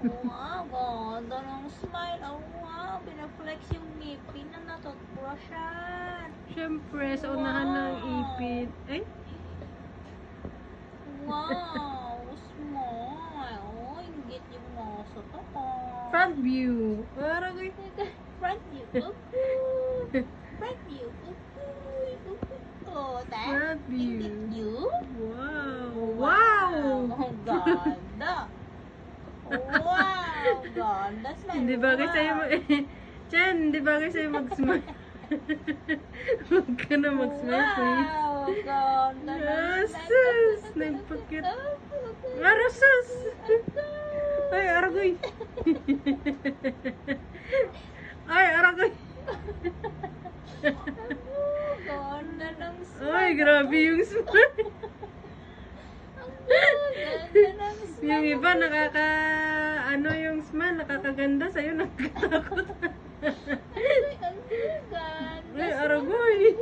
Wow, ganda ng smile. Oh, wow, pinaflex yung ngipin na natutbrushan. Siyempre, sa unahan ng ipit. Ay, Wow, smile. Oh, inggit yung moso to ko. front view. Parang ay, Front view. Uy. Front view. Uy. Oh, that? front Inggit view. you? Wow. Wow! Ang ganda. Wow, ganda. Smile. Hindi bagay sa'yo mag... Chen, hindi bagay sa'yo mag-smile. Huwag ka na mag-smile, please. Wow, ganda ng Sus! Nagpakit. Arasus! Ay, aragoy! Ay, aragoy! Ganda ng smile. Ay, grabe yung smile. Ganda ng smile. Yung iba nakaka... Ano yung smile, nakakaganda. Sa'yo nakakatakot. Ang ganda. Ay, aragoy!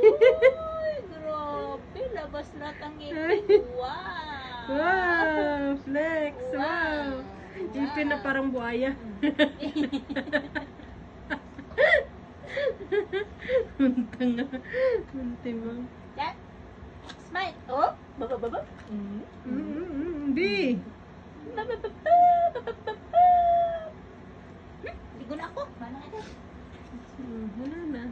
Uy, grabe. Labas lahat ang ngipin. Wow. Wow! Flex! Wow! Ipin na parang buhaya. Munta nga. Munti mo. That. Smile. Oh, baba. B! Ligo na ako. Mana ka na. Wala na.